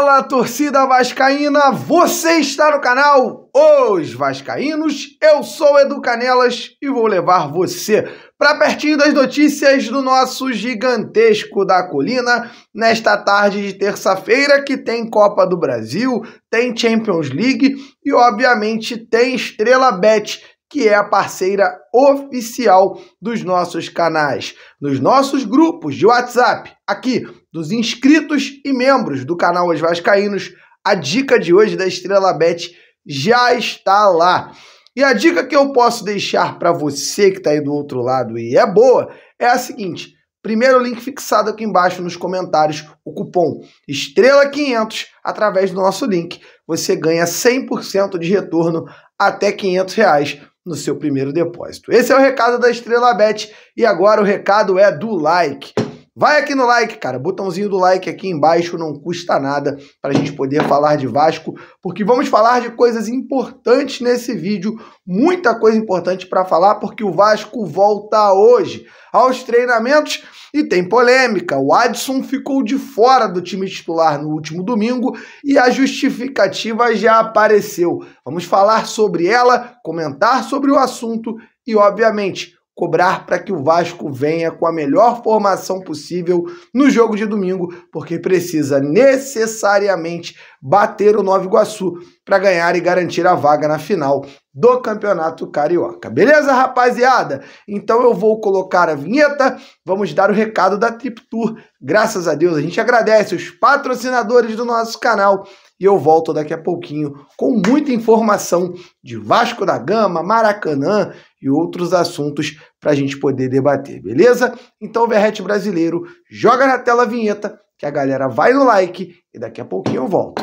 Fala, torcida vascaína, você está no canal Os Vascaínos, eu sou Edu Canelas e vou levar você para pertinho das notícias do nosso gigantesco da colina nesta tarde de terça-feira que tem Copa do Brasil, tem Champions League e obviamente tem Estrela Bet, que é a parceira oficial dos nossos canais, nos nossos grupos de WhatsApp, aqui dos inscritos e membros do canal Os Vascaínos. A dica de hoje da Estrela Bet já está lá. E a dica que eu posso deixar para você que está aí do outro lado e é boa, é a seguinte: primeiro link fixado aqui embaixo nos comentários, o cupom Estrela500, através do nosso link, você ganha 100% de retorno até R$500 no seu primeiro depósito. Esse é o recado da Estrela Bet e agora o recado é do like. Vai aqui no like, cara, botãozinho do like aqui embaixo, não custa nada para a gente poder falar de Vasco, porque vamos falar de coisas importantes nesse vídeo, muita coisa importante para falar, porque o Vasco volta hoje aos treinamentos e tem polêmica. O Adson ficou de fora do time titular no último domingo e a justificativa já apareceu. Vamos falar sobre ela, comentar sobre o assunto e, obviamente, cobrar para que o Vasco venha com a melhor formação possível no jogo de domingo, porque precisa necessariamente bater o Nova Iguaçu para ganhar e garantir a vaga na final do Campeonato Carioca. Beleza, rapaziada? Então eu vou colocar a vinheta, vamos dar o recado da Trip Tour. Graças a Deus, a gente agradece os patrocinadores do nosso canal e eu volto daqui a pouquinho com muita informação de Vasco da Gama, Maracanã e outros assuntos para a gente poder debater, beleza? Então, Verrete Brasileiro, joga na tela a vinheta, que a galera vai no like e daqui a pouquinho eu volto.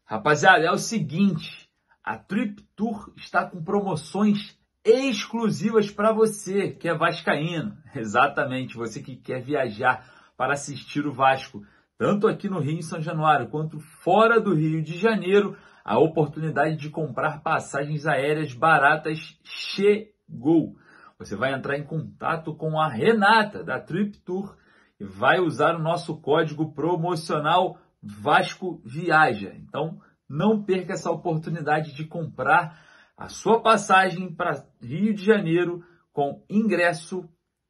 Rapaziada, é o seguinte, a Trip Tour está com promoções exclusivas para você que é vascaíno. Exatamente, você que quer viajar para assistir o Vasco, tanto aqui no Rio, em São Januário, quanto fora do Rio de Janeiro, a oportunidade de comprar passagens aéreas baratas chegou. Você vai entrar em contato com a Renata, da Trip Tour, e vai usar o nosso código promocional Vasco Viaja. Então, não perca essa oportunidade de comprar a sua passagem para Rio de Janeiro com ingresso,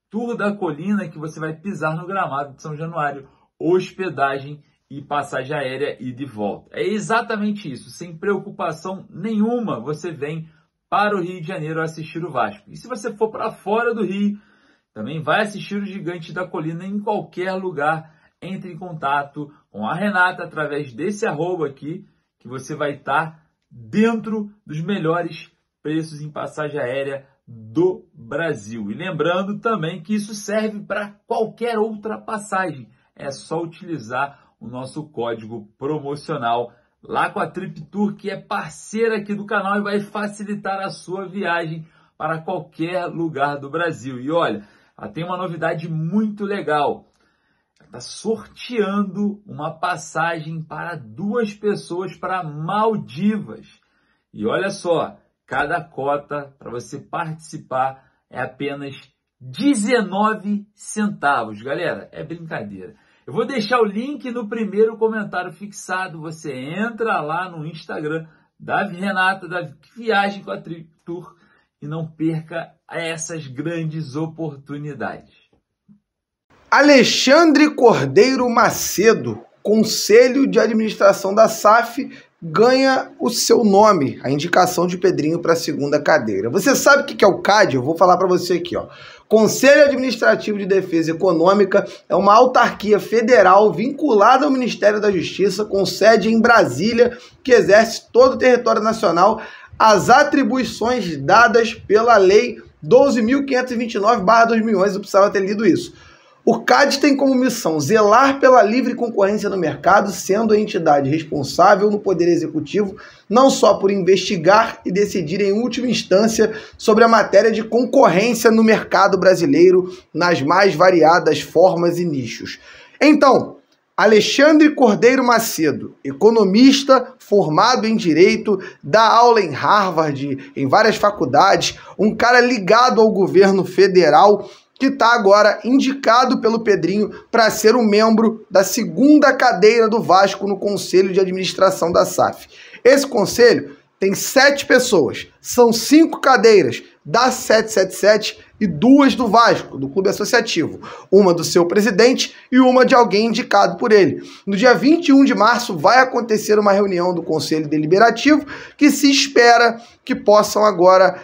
tour da colina, que você vai pisar no gramado de São Januário, hospedagem e passagem aérea e de volta. É exatamente isso, sem preocupação nenhuma, você vem para o Rio de Janeiro assistir o Vasco. E se você for para fora do Rio, também vai assistir o Gigante da Colina em qualquer lugar. Entre em contato com a Renata através desse arroba aqui, que você vai estar dentro dos melhores preços em passagem aérea do Brasil. E lembrando também que isso serve para qualquer outra passagem. É só utilizar o nosso código promocional lá com a Trip Tour, que é parceira aqui do canal e vai facilitar a sua viagem para qualquer lugar do Brasil. E olha, ela tem uma novidade muito legal. Está sorteando uma passagem para 2 pessoas para Maldivas. E olha só, cada cota para você participar é apenas 19 centavos. Galera, é brincadeira. Eu vou deixar o link no primeiro comentário fixado. Você entra lá no Instagram da Renata, da Viagem com a Trip Tour, e não perca essas grandes oportunidades. Alexandre Cordeiro Macedo, Conselho de Administração da SAF, ganha o seu nome, a indicação de Pedrinho para a segunda cadeira. Você sabe o que é o CAD? Eu vou falar para você aqui, ó. Conselho Administrativo de Defesa Econômica é uma autarquia federal vinculada ao Ministério da Justiça, com sede em Brasília, que exerce todo o território nacional as atribuições dadas pela Lei 12.529/2011. Eu precisava ter lido isso. O CAD tem como missão zelar pela livre concorrência no mercado, sendo a entidade responsável no Poder Executivo não só por investigar e decidir em última instância sobre a matéria de concorrência no mercado brasileiro nas mais variadas formas e nichos. Então, Alexandre Cordeiro Macedo, economista formado em Direito, dá aula em Harvard, em várias faculdades, um cara ligado ao governo federal, que está agora indicado pelo Pedrinho para ser um membro da segunda cadeira do Vasco no Conselho de Administração da SAF. Esse conselho tem 7 pessoas, são 5 cadeiras da 777 e 2 do Vasco, do clube associativo. Uma do seu presidente e uma de alguém indicado por ele. No dia 21 de março vai acontecer uma reunião do Conselho Deliberativo que se espera que possam agora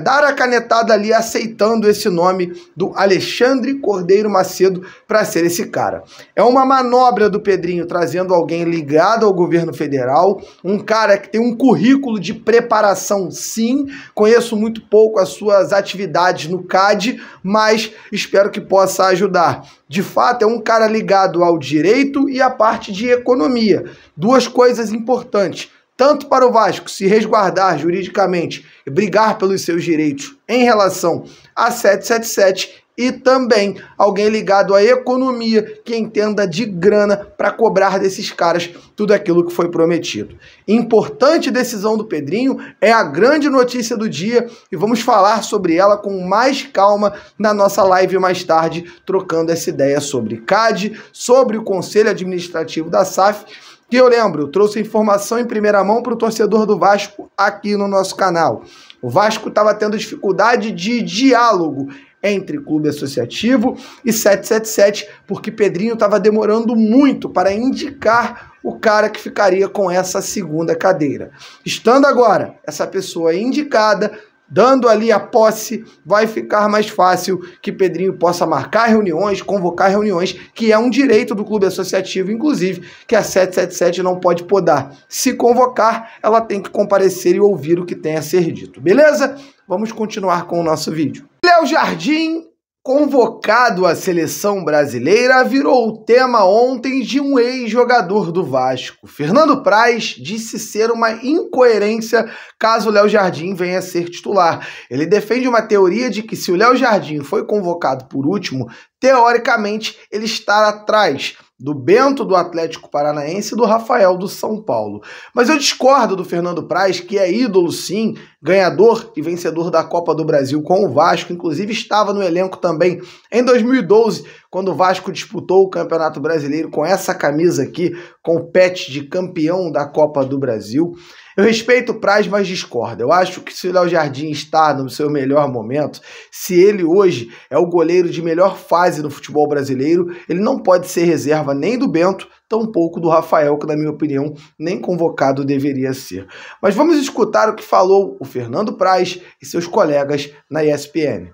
dar a canetada ali aceitando esse nome do Alexandre Cordeiro Macedo para ser esse cara. É uma manobra do Pedrinho trazendo alguém ligado ao governo federal, um cara que tem um currículo de preparação, sim, conheço muito pouco as suas atividades no CAD, mas espero que possa ajudar. De fato, é um cara ligado ao direito e à parte de economia. Duas coisas importantes, tanto para o Vasco se resguardar juridicamente e brigar pelos seus direitos em relação à 777 e também alguém ligado à economia que entenda de grana para cobrar desses caras tudo aquilo que foi prometido. Importante decisão do Pedrinho, é a grande notícia do dia e vamos falar sobre ela com mais calma na nossa live mais tarde, trocando essa ideia sobre CAD, sobre o Conselho Administrativo da SAF, que eu lembro, eu trouxe informação em primeira mão para o torcedor do Vasco aqui no nosso canal. O Vasco estava tendo dificuldade de diálogo entre clube associativo e 777, porque Pedrinho estava demorando muito para indicar o cara que ficaria com essa segunda cadeira. Estando agora essa pessoa indicada, dando ali a posse, vai ficar mais fácil que Pedrinho possa marcar reuniões, convocar reuniões, que é um direito do clube associativo, inclusive, que a 777 não pode podar. Se convocar, ela tem que comparecer e ouvir o que tem a ser dito. Beleza? Vamos continuar com o nosso vídeo. Léo Jardim, convocado à seleção brasileira, virou o tema ontem de um ex-jogador do Vasco. Fernando Praz disse ser uma incoerência caso o Léo Jardim venha a ser titular. Ele defende uma teoria de que se o Léo Jardim foi convocado por último, teoricamente ele está atrás do Bento do Atlético Paranaense e do Rafael do São Paulo. Mas eu discordo do Fernando Praz, que é ídolo sim, ganhador e vencedor da Copa do Brasil com o Vasco, inclusive estava no elenco também em 2012, quando o Vasco disputou o Campeonato Brasileiro com essa camisa aqui, com o pet de campeão da Copa do Brasil. Eu respeito o Praz, mas discordo. Eu acho que se o Léo Jardim está no seu melhor momento, se ele hoje é o goleiro de melhor fase no futebol brasileiro, ele não pode ser reserva nem do Bento, tampouco do Rafael, que na minha opinião nem convocado deveria ser. Mas vamos escutar o que falou o Fernando Praz e seus colegas na ESPN.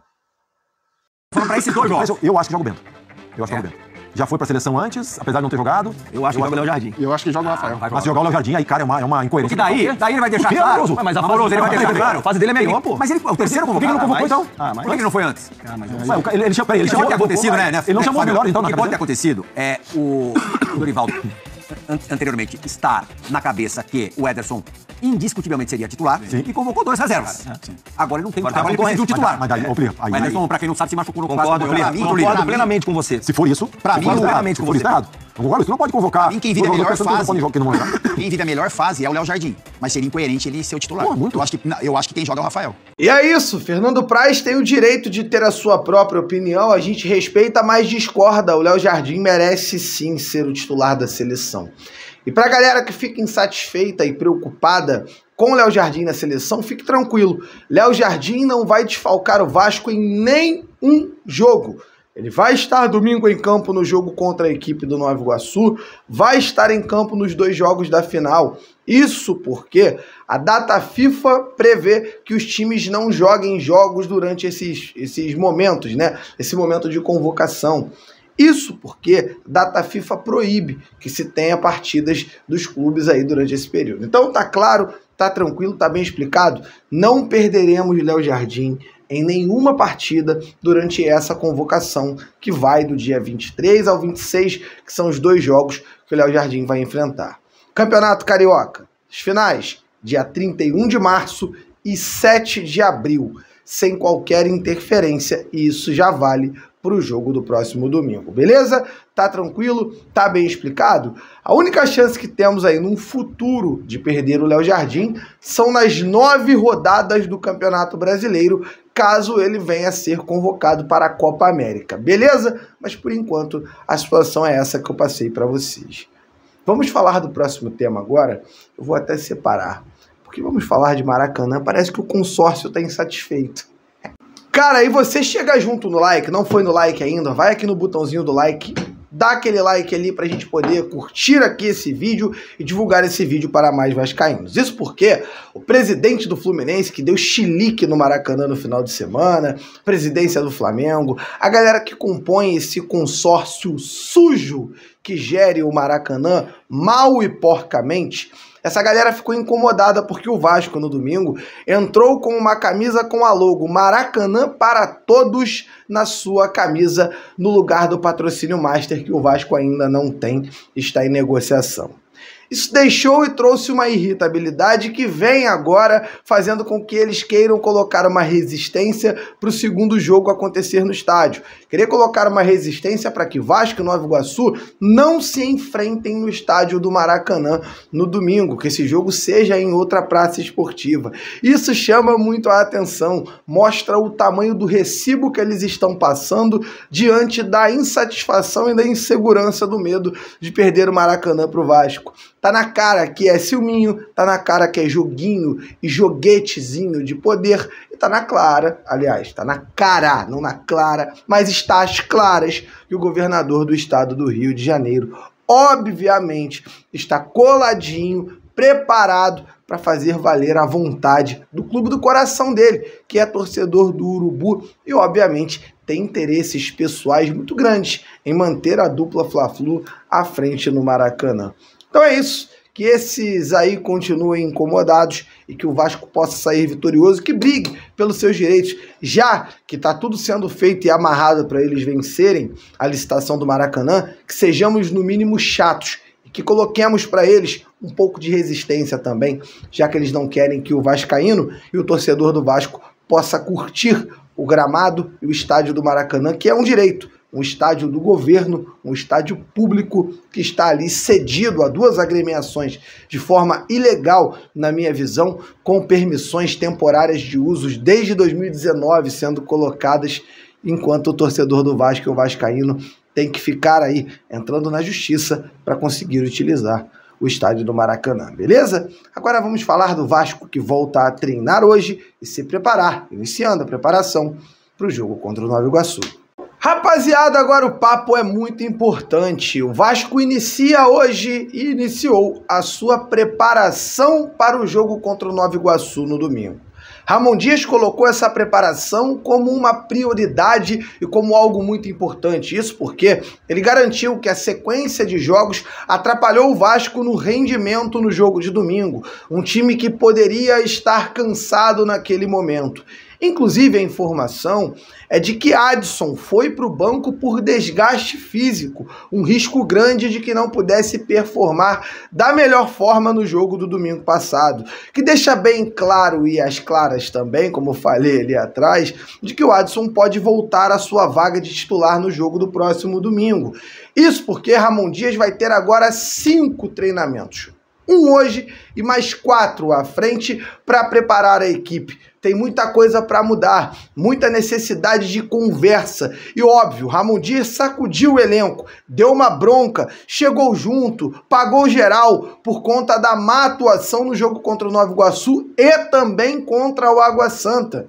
Falando pra esses dois jogos. Eu acho que joga o Bento. Eu acho que joga o Bento. Já foi pra seleção antes, apesar de não ter jogado. Eu acho que joga o Léo Jardim. Eu acho que joga o Rafael. Mas se jogar o Léo Jardim, aí, cara, é uma incoerência. Porque daí ele vai deixar claro. Mas a fase ele vai deixar claro. A fase dele é melhor, pô. Mas ele, o terceiro convocado. Por que ele não convocou, então? Por que ele não foi antes? Ele chamou. Pode ter acontecido, né? Ele não chamou os melhores, então, o que pode ter acontecido é o Dorival anteriormente estar na cabeça que o Ederson indiscutivelmente seria titular e convocou 2 reservas. Agora ele não tem agora ele precisa de um titular. Mas daí, o Ederson, pra quem não sabe, se machucou no concordo plenamente com você. Se for isso, pra mim, plenamente com você. Agora, você não pode convocar. Quem vive a melhor fase. Quem vive a melhor fase é o Léo Jardim. Mas seria incoerente ele ser o titular. Eu acho que quem joga é o Rafael. E é isso, Fernando Praz tem o direito de ter a sua própria opinião, a gente respeita, mas discorda. O Léo Jardim merece sim ser o titular da seleção. E pra galera que fica insatisfeita e preocupada com o Léo Jardim na seleção, fique tranquilo. Léo Jardim não vai desfalcar o Vasco em nenhum jogo. Ele vai estar domingo em campo no jogo contra a equipe do Nova Iguaçu, vai estar em campo nos 2 jogos da final. Isso porque a data FIFA prevê que os times não joguem jogos durante esses momentos, né? Esse momento de convocação. Isso porque a data FIFA proíbe que se tenha partidas dos clubes aí durante esse período. Então tá claro, tá tranquilo, tá bem explicado. Não perderemos Léo Jardim em nenhuma partida durante essa convocação que vai do dia 23 ao 26, que são os 2 jogos que o Léo Jardim vai enfrentar. Campeonato Carioca, as finais, dia 31 de março e 7 de abril, sem qualquer interferência, e isso já vale para o jogo do próximo domingo, beleza? Tá tranquilo? Tá bem explicado? A única chance que temos aí num futuro de perder o Léo Jardim são nas 9 rodadas do Campeonato Brasileiro, caso ele venha a ser convocado para a Copa América, beleza? Mas por enquanto a situação é essa que eu passei para vocês. Vamos falar do próximo tema agora? Eu vou até separar, porque vamos falar de Maracanã, parece que o consórcio está insatisfeito. Cara, aí você chega junto no like, não foi no like ainda, vai aqui no botãozinho do like, dá aquele like ali pra gente poder curtir aqui esse vídeo e divulgar esse vídeo para mais vascaínos. Isso porque o presidente do Fluminense, que deu chilique no Maracanã no final de semana, presidência do Flamengo, a galera que compõe esse consórcio sujo que gere o Maracanã mal e porcamente, essa galera ficou incomodada porque o Vasco, no domingo, entrou com uma camisa com a logo Maracanã para Todos na sua camisa, no lugar do patrocínio Master, que o Vasco ainda não tem, está em negociação. Isso deixou e trouxe uma irritabilidade que vem agora fazendo com que eles queiram colocar uma resistência para o segundo jogo acontecer no estádio. Querer colocar uma resistência para que Vasco e Nova Iguaçu não se enfrentem no estádio do Maracanã no domingo, que esse jogo seja em outra praça esportiva. Isso chama muito a atenção, mostra o tamanho do recibo que eles estão passando diante da insatisfação e da insegurança do medo de perder o Maracanã para o Vasco. Tá na cara que é ciúminho, tá na cara que é joguinho e joguetezinho de poder, e tá na clara, aliás, tá na cara, não na clara, mas está às claras que o governador do estado do Rio de Janeiro, obviamente, está coladinho, preparado para fazer valer a vontade do clube do coração dele, que é torcedor do Urubu e, obviamente, tem interesses pessoais muito grandes em manter a dupla Fla-Flu à frente no Maracanã. Então é isso, que esses aí continuem incomodados e que o Vasco possa sair vitorioso, que brigue pelos seus direitos, já que está tudo sendo feito e amarrado para eles vencerem a licitação do Maracanã, que sejamos no mínimo chatos e que coloquemos para eles um pouco de resistência também, já que eles não querem que o vascaíno e o torcedor do Vasco possa curtir o gramado e o estádio do Maracanã, que é um direito. Um estádio do governo, um estádio público que está ali cedido a 2 agremiações de forma ilegal, na minha visão, com permissões temporárias de usos desde 2019 sendo colocadas, enquanto o torcedor do Vasco e o vascaíno tem que ficar aí entrando na justiça para conseguir utilizar o estádio do Maracanã, beleza? Agora vamos falar do Vasco, que volta a treinar hoje e se preparar, iniciando a preparação para o jogo contra o Nova Iguaçu. Rapaziada, agora o papo é muito importante. O Vasco inicia hoje e iniciou a sua preparação para o jogo contra o Nova Iguaçu no domingo. Ramon Dias colocou essa preparação como uma prioridade e como algo muito importante. Isso porque ele garantiu que a sequência de jogos atrapalhou o Vasco no rendimento no jogo de domingo. Um time que poderia estar cansado naquele momento. Inclusive, a informação é de que Adson foi para o banco por desgaste físico, um risco grande de que não pudesse performar da melhor forma no jogo do domingo passado, que deixa bem claro, e às claras também, como eu falei ali atrás, de que o Adson pode voltar à sua vaga de titular no jogo do próximo domingo. Isso porque Ramon Dias vai ter agora 5 treinamentos. Um hoje e mais 4 à frente para preparar a equipe. Tem muita coisa para mudar, muita necessidade de conversa. E óbvio, Ramon Dias sacudiu o elenco, deu uma bronca, chegou junto, pagou geral por conta da má atuação no jogo contra o Nova Iguaçu e também contra o Água Santa.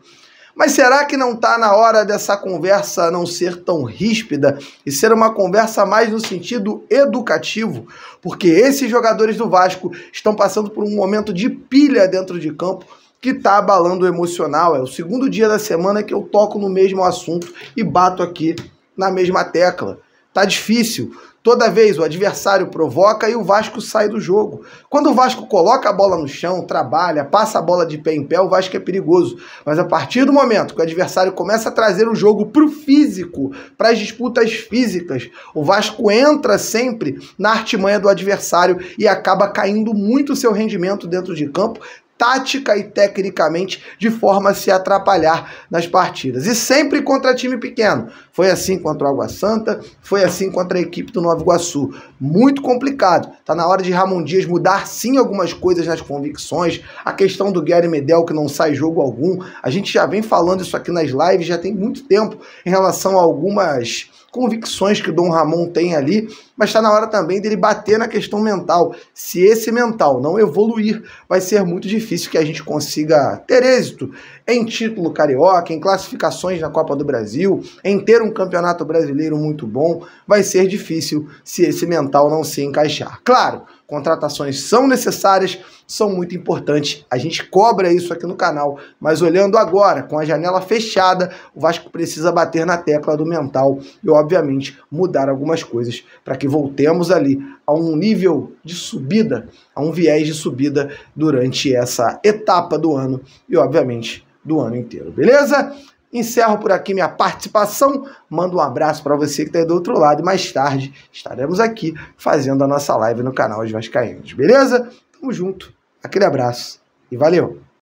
Mas será que não está na hora dessa conversa não ser tão ríspida e ser uma conversa mais no sentido educativo? Porque esses jogadores do Vasco estão passando por um momento de pilha dentro de campo que está abalando o emocional. É o segundo dia da semana que eu toco no mesmo assunto e bato aqui na mesma tecla. Tá difícil. Toda vez o adversário provoca e o Vasco sai do jogo. Quando o Vasco coloca a bola no chão, trabalha, passa a bola de pé em pé, o Vasco é perigoso. Mas a partir do momento que o adversário começa a trazer o jogo para o físico, para as disputas físicas, o Vasco entra sempre na artimanha do adversário e acaba caindo muito o seu rendimento dentro de campo, tática e tecnicamente, de forma a se atrapalhar nas partidas. E sempre contra time pequeno. Foi assim contra o Água Santa, foi assim contra a equipe do Nova Iguaçu. Muito complicado. Tá na hora de Ramon Dias mudar sim algumas coisas nas convicções. A questão do Gary Medel, que não sai jogo algum. A gente já vem falando isso aqui nas lives, já tem muito tempo, em relação a algumas convicções que o Dom Ramon tem ali, mas está na hora também dele bater na questão mental. Se esse mental não evoluir, vai ser muito difícil que a gente consiga ter êxito em título carioca, em classificações na Copa do Brasil, em ter um campeonato brasileiro muito bom. Vai ser difícil se esse mental não se encaixar. Claro, contratações são necessárias, são muito importantes, a gente cobra isso aqui no canal, mas olhando agora, com a janela fechada, o Vasco precisa bater na tecla do mental e, obviamente, mudar algumas coisas para que voltemos ali a um nível de subida, a um viés de subida durante essa etapa do ano e, obviamente, do ano inteiro, beleza? Encerro por aqui minha participação, mando um abraço para você que está aí do outro lado e mais tarde estaremos aqui fazendo a nossa live no canal de Vascaínos, beleza? Tamo junto, aquele abraço e valeu!